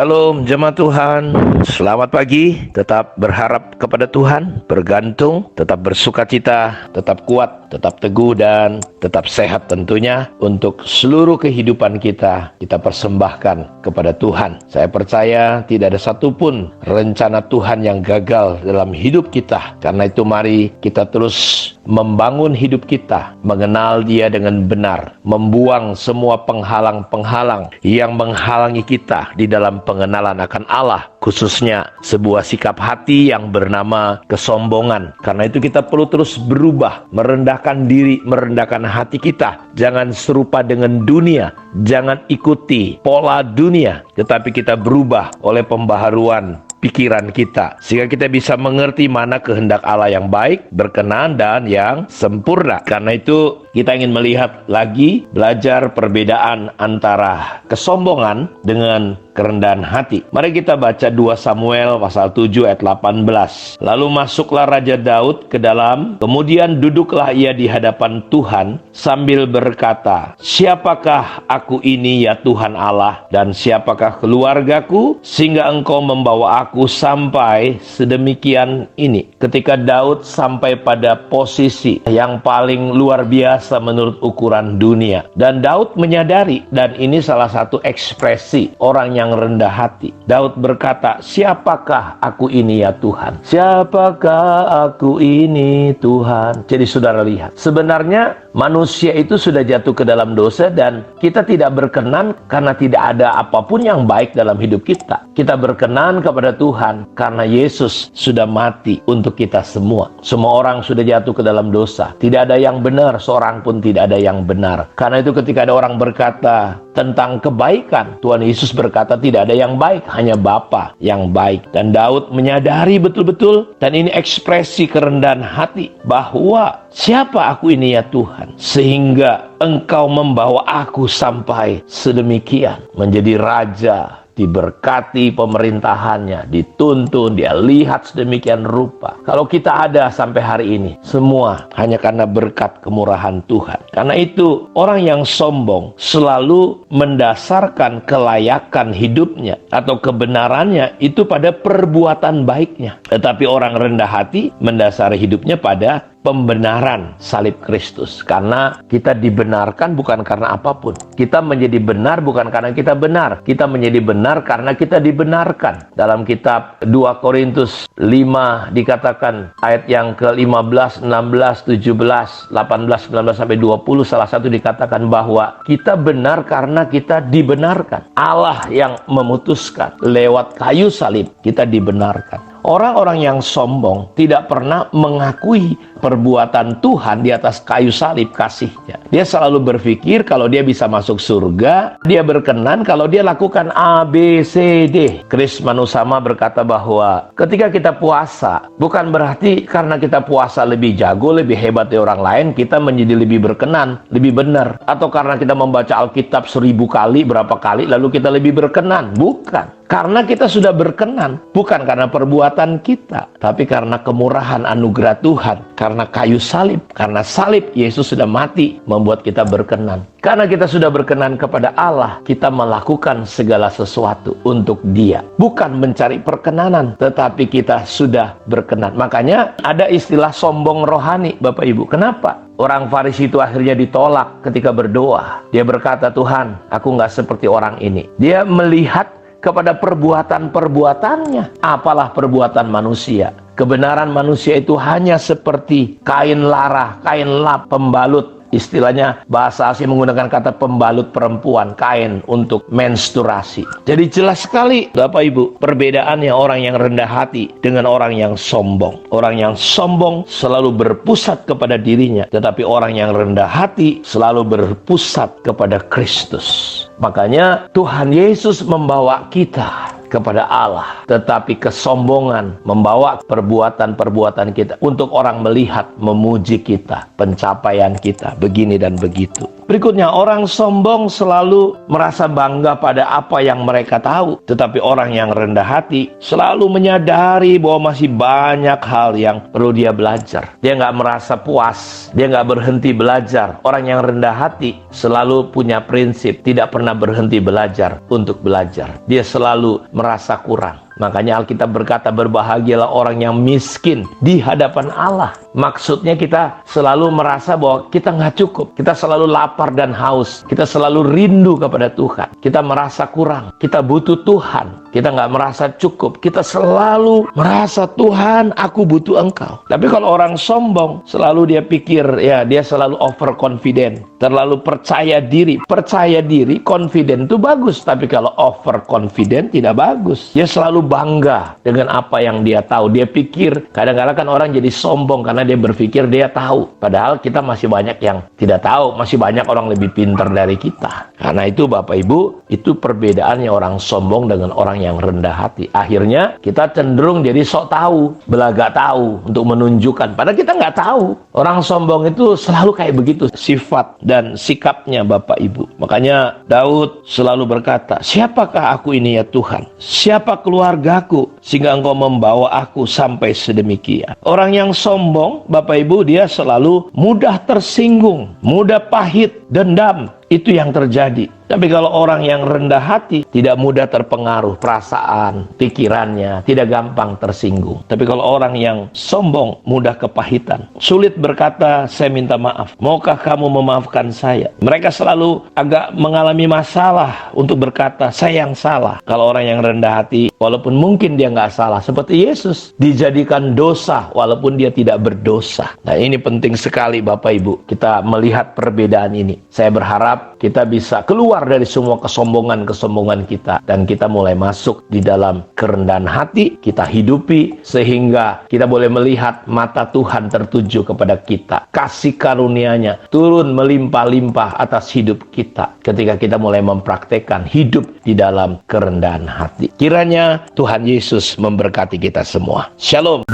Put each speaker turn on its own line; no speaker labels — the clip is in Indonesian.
Shalom jemaat Tuhan, selamat pagi. Tetap berharap kepada Tuhan, bergantung, tetap bersukacita, tetap kuat, tetap teguh dan tetap sehat tentunya. Untuk seluruh kehidupan kita persembahkan kepada Tuhan. Saya percaya tidak ada satupun rencana Tuhan yang gagal dalam hidup kita. Karena itu mari kita terus membangun hidup kita, mengenal Dia dengan benar, membuang semua penghalang-penghalang yang menghalangi kita di dalam pengenalan akan Allah, khususnya sebuah sikap hati yang bernama kesombongan. Karena itu kita perlu terus berubah, merendahkan diri, merendahkan hati kita. Jangan serupa dengan dunia, jangan ikuti pola dunia, tetapi kita berubah oleh pembaharuan pikiran kita, sehingga kita bisa mengerti mana kehendak Allah yang baik, berkenan, dan yang sempurna. Karena itu kita ingin melihat lagi, belajar perbedaan antara kesombongan dengan kerendahan hati. Mari kita baca 2 Samuel pasal 7 ayat 18. Lalu masuklah Raja Daud ke dalam, kemudian duduklah ia di hadapan Tuhan sambil berkata, "Siapakah aku ini ya Tuhan Allah, dan siapakah keluargaku, sehingga engkau membawa aku sampai sedemikian ini." Ketika Daud sampai pada posisi yang paling luar biasa menurut ukuran dunia, dan Daud menyadari, dan ini salah satu ekspresi orang yang rendah hati. Daud berkata, "Siapakah aku ini ya Tuhan? Siapakah aku ini Tuhan?" Jadi saudara lihat, sebenarnya manusia itu sudah jatuh ke dalam dosa, dan kita tidak berkenan karena tidak ada apapun yang baik dalam hidup kita. Kita berkenan kepada Tuhan karena Yesus sudah mati untuk kita semua. Semua orang sudah jatuh ke dalam dosa. Tidak ada yang benar, seorang pun tidak ada yang benar. Karena itu ketika ada orang berkata tentang kebaikan, Tuhan Yesus berkata tidak ada yang baik, hanya Bapa yang baik. Dan Daud menyadari betul-betul, dan ini ekspresi kerendahan hati, bahwa siapa aku ini ya Tuhan, sehingga engkau membawa aku sampai sedemikian, menjadi raja, diberkati pemerintahannya, dituntun, dia lihat sedemikian rupa. Kalau kita ada sampai hari ini, semua hanya karena berkat kemurahan Tuhan. Karena itu orang yang sombong selalu mendasarkan kelayakan hidupnya atau kebenarannya itu pada perbuatan baiknya. Tetapi orang rendah hati mendasari hidupnya pada pembenaran salib Kristus. Karena kita dibenarkan bukan karena apapun. Kita menjadi benar bukan karena kita benar. Kita menjadi benar karena kita dibenarkan. Dalam kitab 2 Korintus 5 dikatakan ayat yang ke-15, 16, 17, 18, 19 sampai 20, salah satu dikatakan bahwa kita benar karena kita dibenarkan. Allah yang memutuskan lewat kayu salib, kita dibenarkan. Orang-orang yang sombong tidak pernah mengakui perbuatan Tuhan di atas kayu salib kasihnya. Dia selalu berpikir kalau dia bisa masuk surga, dia berkenan kalau dia lakukan A, B, C, D. Chris Manusama berkata bahwa ketika kita puasa, bukan berarti karena kita puasa lebih jago, lebih hebat dari orang lain, kita menjadi lebih berkenan, lebih benar. Atau karena kita membaca Alkitab 1000 kali, berapa kali, lalu kita lebih berkenan. Bukan. Karena kita sudah berkenan, bukan karena perbuatan kita, tapi karena kemurahan anugerah Tuhan, karena kayu salib, karena salib Yesus sudah mati, membuat kita berkenan. Karena kita sudah berkenan kepada Allah, kita melakukan segala sesuatu untuk Dia. Bukan mencari perkenanan, tetapi kita sudah berkenan. Makanya ada istilah sombong rohani, Bapak Ibu. Kenapa? Orang Farisi itu akhirnya ditolak ketika berdoa. Dia berkata, "Tuhan, aku nggak seperti orang ini." Dia melihat kepada perbuatan-perbuatannya. Apalah perbuatan manusia? Kebenaran manusia itu hanya seperti kain lara, kain lap, pembalut. Istilahnya bahasa asing menggunakan kata pembalut perempuan, kain untuk menstruasi. Jadi jelas sekali Bapak Ibu, perbedaannya orang yang rendah hati dengan orang yang sombong. Orang yang sombong selalu berpusat kepada dirinya, tetapi orang yang rendah hati selalu berpusat kepada Kristus. Makanya Tuhan Yesus membawa kita kepada Allah, tetapi kesombongan membawa perbuatan-perbuatan kita untuk orang melihat, memuji kita, pencapaian kita, begini dan begitu. Berikutnya, orang sombong selalu merasa bangga pada apa yang mereka tahu. Tetapi orang yang rendah hati selalu menyadari bahwa masih banyak hal yang perlu dia belajar. Dia nggak merasa puas, dia nggak berhenti belajar. Orang yang rendah hati selalu punya prinsip, tidak pernah berhenti belajar untuk belajar. Dia selalu merasa kurang. Makanya Alkitab berkata, berbahagialah orang yang miskin di hadapan Allah. Maksudnya kita selalu merasa bahwa kita nggak cukup. Kita selalu lapar dan haus. Kita selalu rindu kepada Tuhan. Kita merasa kurang. Kita butuh Tuhan. Kita nggak merasa cukup. Kita selalu merasa, Tuhan, aku butuh Engkau. Tapi kalau orang sombong, selalu dia pikir, ya dia selalu overconfident. Terlalu percaya diri. Percaya diri, confident itu bagus. Tapi kalau overconfident tidak bagus. Dia selalu bangga dengan apa yang dia tahu. Dia pikir, kadang-kadang kan orang jadi sombong karena dia berpikir dia tahu. Padahal kita masih banyak yang tidak tahu. Masih banyak orang lebih pintar dari kita. Karena itu Bapak Ibu, itu perbedaannya orang sombong dengan orang yang rendah hati. Akhirnya kita cenderung jadi sok tahu, belagak tahu untuk menunjukkan. Padahal kita nggak tahu. Orang sombong itu selalu kayak begitu sifat dan sikapnya Bapak Ibu. Makanya Daud selalu berkata, siapakah aku ini ya Tuhan? Siapa keluargaku sehingga Engkau membawa aku sampai sedemikian? Orang yang sombong Bapak Ibu, dia selalu mudah tersinggung, mudah pahit, dendam. Itu yang terjadi. Tapi kalau orang yang rendah hati, tidak mudah terpengaruh perasaan, pikirannya, tidak gampang tersinggung. Tapi kalau orang yang sombong, mudah kepahitan, sulit berkata, saya minta maaf, maukah kamu memaafkan saya? Mereka selalu agak mengalami masalah untuk berkata, saya yang salah. Kalau orang yang rendah hati, walaupun mungkin dia nggak salah, seperti Yesus, dijadikan dosa walaupun dia tidak berdosa. Nah, ini penting sekali Bapak Ibu, kita melihat perbedaan ini. Saya berharap kita bisa keluar dari semua kesombongan-kesombongan kita, dan kita mulai masuk di dalam kerendahan hati, kita hidupi sehingga kita boleh melihat mata Tuhan tertuju kepada kita. Kasih karunia-Nya turun melimpah-limpah atas hidup kita ketika kita mulai mempraktekkan hidup di dalam kerendahan hati. Kiranya Tuhan Yesus memberkati kita semua. Shalom.